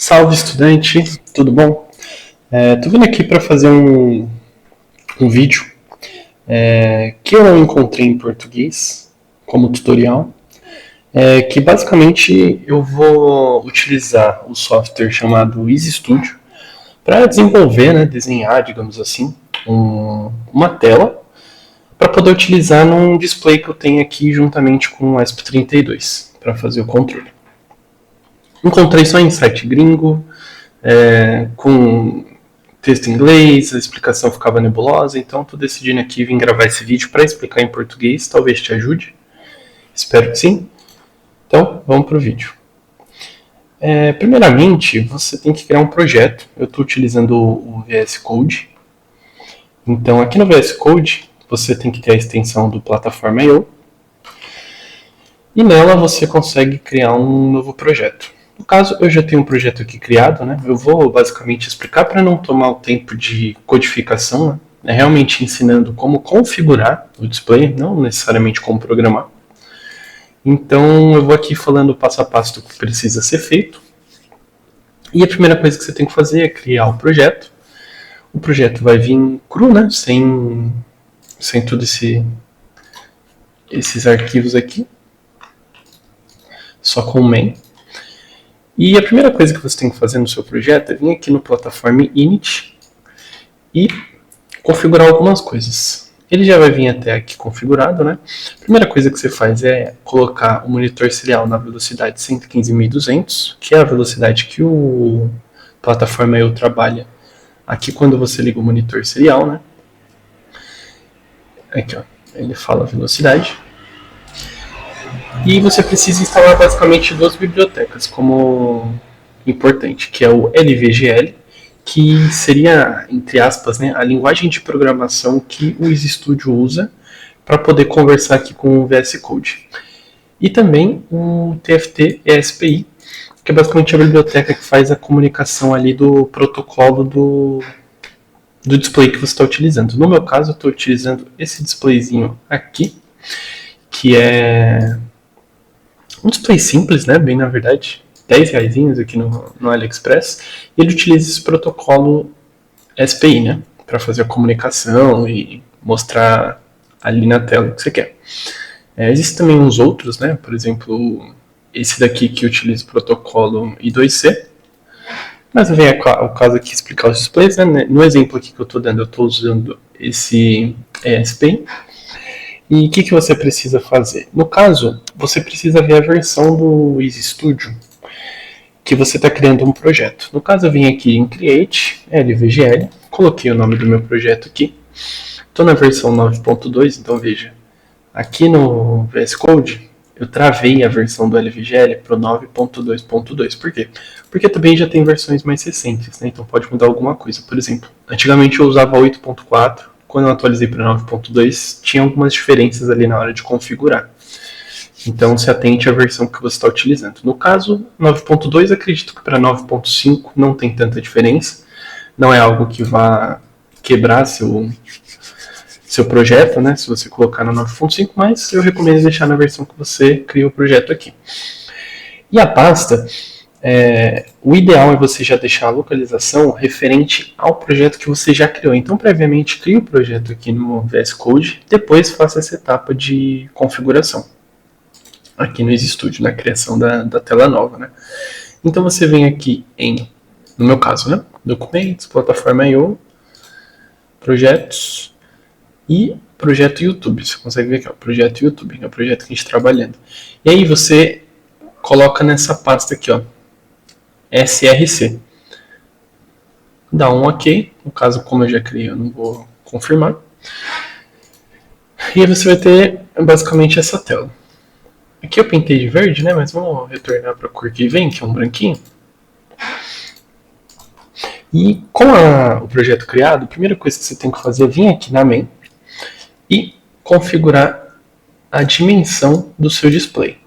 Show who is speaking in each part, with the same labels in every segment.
Speaker 1: Salve, estudante, tudo bom? Tô vindo aqui para fazer um vídeo que eu não encontrei em português como tutorial, que basicamente eu vou utilizar o software chamado Easy Studio para desenvolver, né, desenhar, digamos assim, uma tela para poder utilizar num display que eu tenho aqui juntamente com o ESP32 para fazer o controle. Encontrei só em site gringo, com texto em inglês, a explicação ficava nebulosa, então estou decidindo aqui vir gravar esse vídeo para explicar em português, talvez te ajude, espero que sim. Então, vamos para o vídeo. Primeiramente, você tem que criar um projeto. Eu estou utilizando o VS Code. Então, aqui no VS Code, você tem que ter a extensão do Plataforma.io e nela você consegue criar um novo projeto. No caso, eu já tenho um projeto aqui criado, né? Eu vou basicamente explicar para não tomar o tempo de codificação, né? Realmente ensinando como configurar o display, não necessariamente como programar. Então, eu vou aqui falando passo a passo do que precisa ser feito. E a primeira coisa que você tem que fazer é criar o projeto. O projeto vai vir cru, né? Sem todos esses arquivos aqui. Só com o main. E a primeira coisa que você tem que fazer no seu projeto é vir aqui no plataforma init e configurar algumas coisas. Ele já vai vir até aqui configurado, né? A primeira coisa que você faz é colocar o monitor serial na velocidade 115.200, que é a velocidade que o Plataforma.io trabalha aqui quando você liga o monitor serial, né? Aqui, ó, ele fala a velocidade. E você precisa instalar basicamente duas bibliotecas como importante, que é o LVGL, que seria, entre aspas, né, a linguagem de programação que o Easy Studio usa para poder conversar aqui com o VS Code. E também o TFT ESPI, que é basicamente a biblioteca que faz a comunicação ali do protocolo do display que você está utilizando. No meu caso, eu estou utilizando esse displayzinho aqui, que é um display simples, né? Bem na verdade, 10 reais aqui no AliExpress. E ele utiliza esse protocolo SPI, né? Para fazer a comunicação e mostrar ali na tela o que você quer. Existem também uns outros, né? Por exemplo, esse daqui que utiliza o protocolo I2C. Mas vem o caso aqui explicar os displays, né? No exemplo aqui que eu estou dando, eu estou usando esse SPI. E o que você precisa fazer? No caso, você precisa ver a versão do Easy Studio que você está criando um projeto. No caso, eu vim aqui em Create, LVGL, coloquei o nome do meu projeto aqui. Estou na versão 9.2, então veja, aqui no VS Code, eu travei a versão do LVGL para o 9.2.2. Por quê? Porque também já tem versões mais recentes, né? Então pode mudar alguma coisa. Por exemplo, antigamente eu usava 8.4, quando eu atualizei para 9.2, tinha algumas diferenças ali na hora de configurar. Então, se atente à versão que você está utilizando. No caso, 9.2, acredito que para 9.5 não tem tanta diferença. Não é algo que vá quebrar seu projeto, né? Se você colocar no 9.5, mas eu recomendo deixar na versão que você criou o projeto aqui. E a pasta, o ideal é você já deixar a localização referente ao projeto que você já criou. Então, previamente, crie o projeto aqui no VS Code, depois faça essa etapa de configuração aqui no Easy Studio, na criação da tela nova, né? Então, você vem aqui no meu caso, né? Documentos, Plataforma.io, Projetos e Projeto YouTube. Você consegue ver aqui, ó, Projeto YouTube, é o projeto que a gente está trabalhando. E aí você coloca nessa pasta aqui, ó, SRC. Dá um OK. No caso, como eu já criei, eu não vou confirmar. E aí você vai ter basicamente essa tela. Aqui eu pintei de verde, né? Mas vamos retornar para a cor que vem, que é um branquinho. E com o projeto criado, a primeira coisa que você tem que fazer é vir aqui na main e configurar a dimensão do seu display.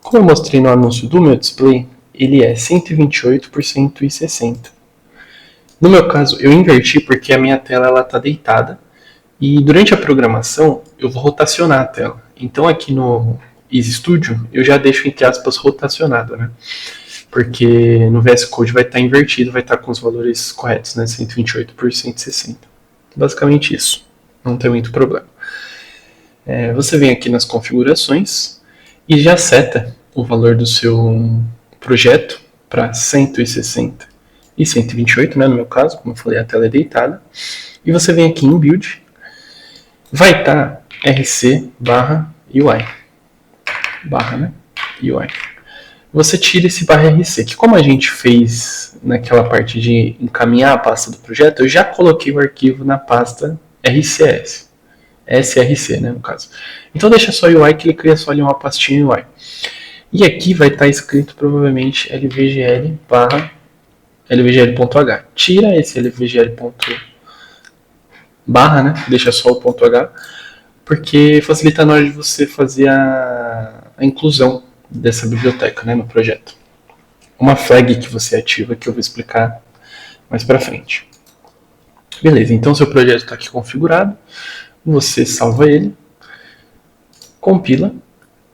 Speaker 1: Como eu mostrei no anúncio do meu display, ele é 128 por 160. No meu caso, eu inverti porque a minha tela está deitada e durante a programação eu vou rotacionar a tela. Então aqui no Easy Studio eu já deixo entre aspas rotacionado, né? porque no VS Code vai estar invertido, vai estar com os valores corretos, né? 128 por 160. Basicamente isso, não tem muito problema. Você vem aqui nas configurações e já seta o valor do seu projeto para 160 e 128, né, no meu caso, como eu falei, a tela é deitada. E você vem aqui em Build, vai estar RC barra UI. Barra, né? UI. Você tira esse barra RC, que como a gente fez naquela parte de encaminhar a pasta do projeto, eu já coloquei o arquivo na pasta RCS. SRC, né, no caso. Então deixa só UI, que ele cria só ali uma pastinha UI. E aqui vai estar escrito provavelmente LVGL barra LVGL.h. Tira esse LVGL barra, né? Deixa só o ponto H, porque facilita na hora de você fazer a inclusão dessa biblioteca, né, no projeto. Uma flag que você ativa que eu vou explicar mais para frente. Beleza, então seu projeto está aqui configurado. Você salva ele, compila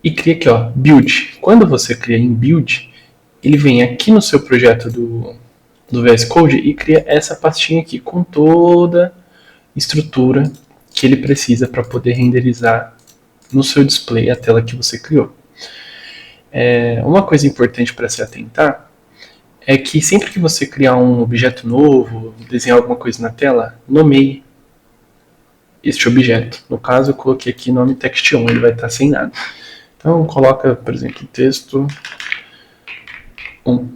Speaker 1: e cria aqui, ó, build. Quando você cria em build, ele vem aqui no seu projeto do VS Code e cria essa pastinha aqui com toda a estrutura que ele precisa para poder renderizar no seu display a tela que você criou. Uma coisa importante para se atentar é que sempre que você criar um objeto novo, desenhar alguma coisa na tela, nomeie este objeto. No caso, eu coloquei aqui nome text1, ele vai estar sem nada. Então, coloca, por exemplo, texto 1.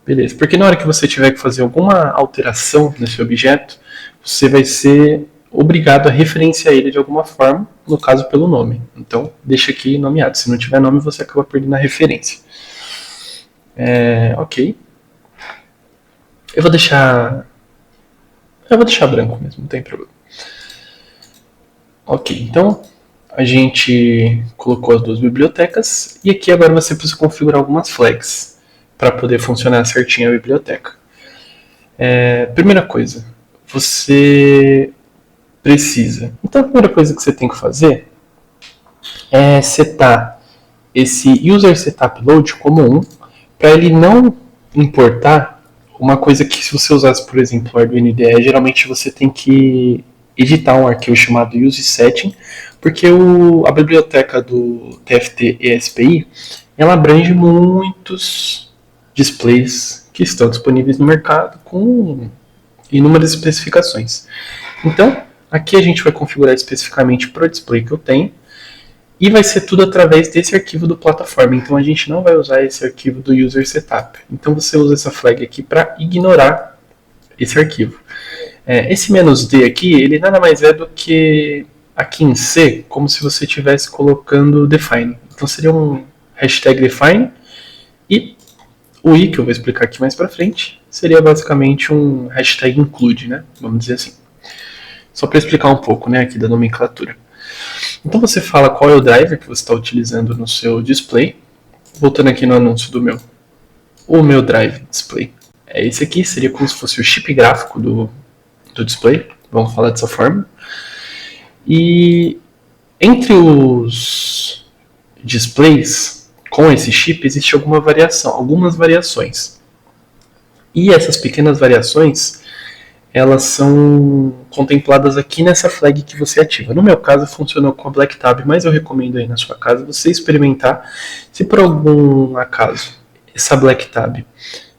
Speaker 1: Beleza, porque na hora que você tiver que fazer alguma alteração nesse objeto, você vai ser obrigado a referenciar ele de alguma forma, no caso pelo nome. Então, deixa aqui nomeado. Se não tiver nome, você acaba perdendo a referência. Ok. Eu vou deixar branco mesmo, não tem problema. Ok, então a gente colocou as duas bibliotecas e aqui agora você precisa configurar algumas flags para poder funcionar certinho a biblioteca. Primeira coisa, você precisa. Então a primeira coisa que você tem que fazer é setar esse user setup load como 1 para ele não importar uma coisa que se você usasse, por exemplo, o Arduino IDE, geralmente você tem que editar um arquivo chamado useSetting, porque a biblioteca do TFT ESPI ela abrange muitos displays que estão disponíveis no mercado com inúmeras especificações. Então, aqui a gente vai configurar especificamente para o display que eu tenho, e vai ser tudo através desse arquivo do plataforma. Então a gente não vai usar esse arquivo do user setup. Então você usa essa flag aqui para ignorar esse arquivo. Esse "-d" aqui, ele nada mais é do que aqui em C, como se você estivesse colocando define. Então seria um hashtag define e o "i", que eu vou explicar aqui mais para frente, seria basicamente um hashtag include, né? Vamos dizer assim. Só para explicar um pouco, né, aqui da nomenclatura. Então você fala qual é o driver que você está utilizando no seu display. Voltando aqui no anúncio o meu drive display é esse aqui, seria como se fosse o chip gráfico do display, vamos falar dessa forma. E entre os displays com esse chip existe algumas variações. E essas pequenas variações elas são contempladas aqui nessa flag que você ativa. No meu caso funcionou com a Black Tab, mas eu recomendo aí na sua casa você experimentar. Se por algum acaso essa Black Tab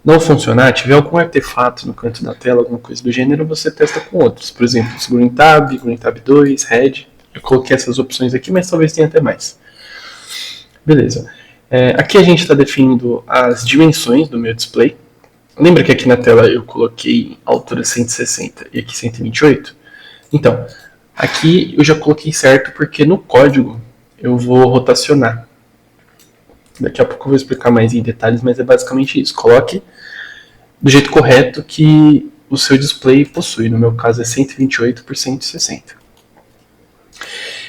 Speaker 1: não funcionar, tiver algum artefato no canto da tela, alguma coisa do gênero, você testa com outros. Por exemplo, Green Tab 2, Red. Eu coloquei essas opções aqui, mas talvez tenha até mais. Beleza. Aqui a gente está definindo as dimensões do meu display. Lembra que aqui na tela eu coloquei altura 160 e aqui 128? Então, aqui eu já coloquei certo porque no código eu vou rotacionar. Daqui a pouco eu vou explicar mais em detalhes, mas é basicamente isso. Coloque do jeito correto que o seu display possui. No meu caso é 128 por 160.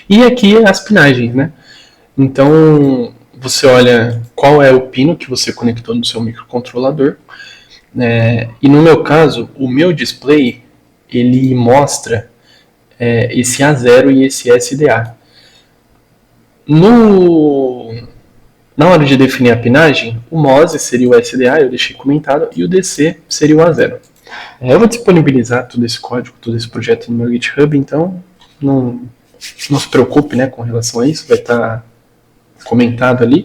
Speaker 1: E aqui as pinagens, né? Então, você olha qual é o pino que você conectou no seu microcontrolador. E no meu caso, o meu display ele mostra esse A0 e esse SDA. No Na hora de definir a pinagem, o MOSE seria o SDA, eu deixei comentado, e o DC seria o A0. Eu vou disponibilizar todo esse código, todo esse projeto no meu GitHub, então não se preocupe, né, com relação a isso, vai estar comentado ali,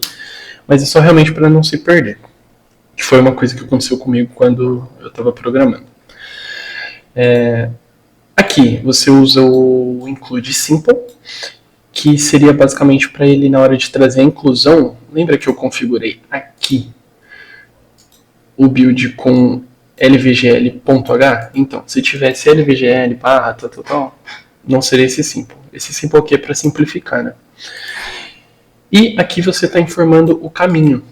Speaker 1: mas é só realmente para não se perder, que foi uma coisa que aconteceu comigo quando eu estava programando. Aqui você usa o include simple, que seria basicamente para ele, na hora de trazer a inclusão, lembra que eu configurei aqui o build com lvgl.h? Então, se tivesse lvgl barra tal, não seria esse simple. Esse simple aqui é para simplificar, né? E aqui você está informando o caminho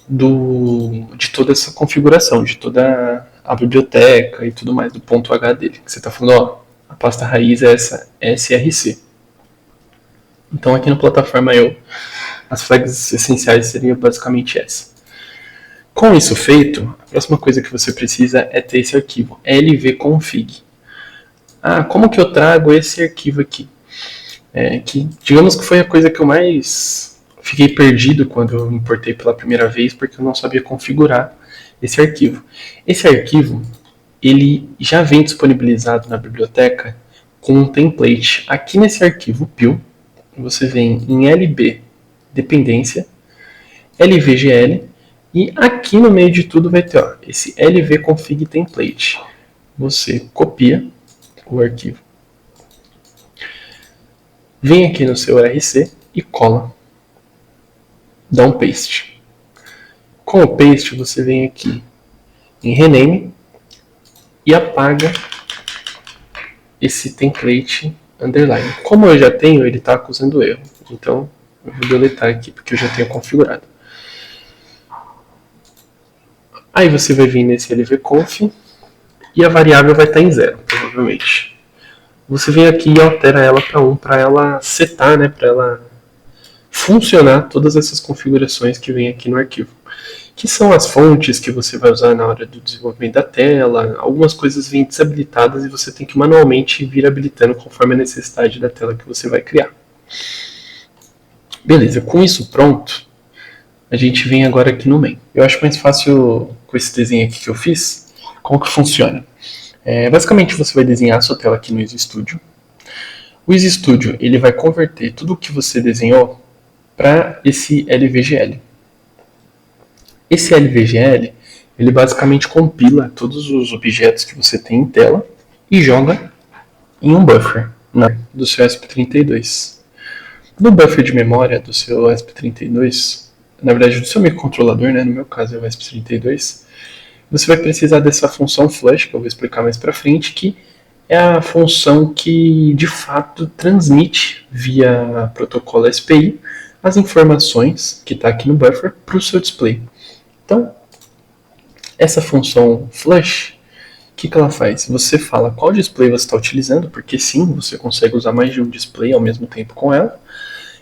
Speaker 1: de toda essa configuração, de toda a biblioteca e tudo mais, do ponto H dele. Que você está falando, ó, a pasta raiz é essa src. Então aqui no plataforma eu, as flags essenciais seriam basicamente essa. Com isso feito, a próxima coisa que você precisa é ter esse arquivo, lvconfig. Como que eu trago esse arquivo aqui? Que digamos que foi a coisa que eu mais fiquei perdido quando eu importei pela primeira vez, porque eu não sabia configurar esse arquivo. Esse arquivo, ele já vem disponibilizado na biblioteca com um template. Aqui nesse arquivo PIL, você vem em lb dependência, lvgl, e aqui no meio de tudo vai ter esse lvconfig template. Você copia o arquivo, vem aqui no seu RC e cola, dá um paste. Com o paste você vem aqui em rename e apaga esse template underline. Como eu já tenho, ele está acusando erro. Então, eu vou deletar aqui, porque eu já tenho configurado. Aí você vai vir nesse lvconf e a variável vai estar em 0, provavelmente. Você vem aqui e altera ela para 1, para ela setar, né, para ela funcionar todas essas configurações que vem aqui no arquivo. Que são as fontes que você vai usar na hora do desenvolvimento da tela. Algumas coisas vêm desabilitadas e você tem que manualmente vir habilitando conforme a necessidade da tela que você vai criar. Beleza, com isso pronto, a gente vem agora aqui no main. Eu acho mais fácil com esse desenho aqui que eu fiz. Como que funciona? Basicamente você vai desenhar a sua tela aqui no Easy Studio. O Easy Studio ele vai converter tudo o que você desenhou para esse LVGL. Esse LVGL, ele basicamente compila todos os objetos que você tem em tela e joga em um buffer do seu ESP32. No buffer de memória do seu ESP32, na verdade do seu microcontrolador, né, no meu caso é o ESP32, você vai precisar dessa função flush, que eu vou explicar mais para frente, que é a função que de fato transmite via protocolo SPI as informações que está aqui no buffer para o seu display. Então, essa função flush, o que ela faz? Você fala qual display você está utilizando, porque sim, você consegue usar mais de um display ao mesmo tempo com ela,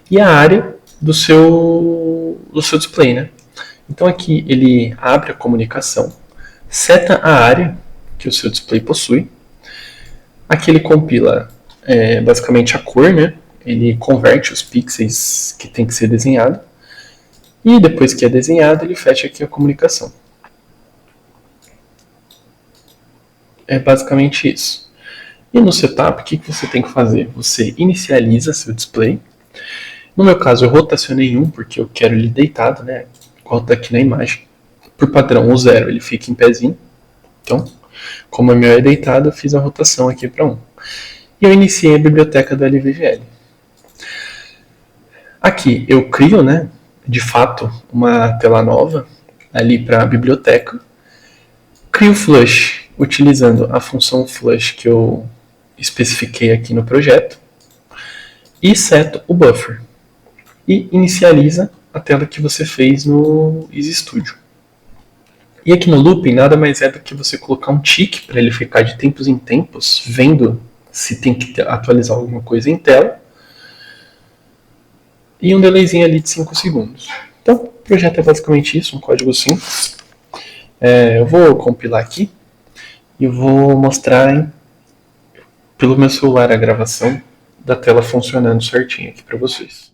Speaker 1: e a área do seu display, né? Então aqui ele abre a comunicação, seta a área que o seu display possui, aqui ele compila basicamente a cor, né? Ele converte os pixels que tem que ser desenhado, e depois que é desenhado, ele fecha aqui a comunicação. É basicamente isso. E no setup, o que você tem que fazer? Você inicializa seu display. No meu caso, eu rotacionei 1 porque eu quero ele deitado, né? Igual está aqui na imagem. Por padrão, o 0 ele fica em pezinho. Então, como o meu é deitado, eu fiz a rotação aqui para 1. E eu iniciei a biblioteca do LVGL. Aqui eu crio, né? De fato, uma tela nova ali para a biblioteca. Crio flush utilizando a função flush que eu especifiquei aqui no projeto. E seto o buffer. E inicializa a tela que você fez no Easy Studio. E aqui no looping nada mais é do que você colocar um tick para ele ficar de tempos em tempos vendo se tem que atualizar alguma coisa em tela. E um delayzinho ali de 5 segundos. Então, o projeto é basicamente isso, um código simples. Eu vou compilar aqui e vou mostrar pelo meu celular a gravação da tela funcionando certinho aqui para vocês.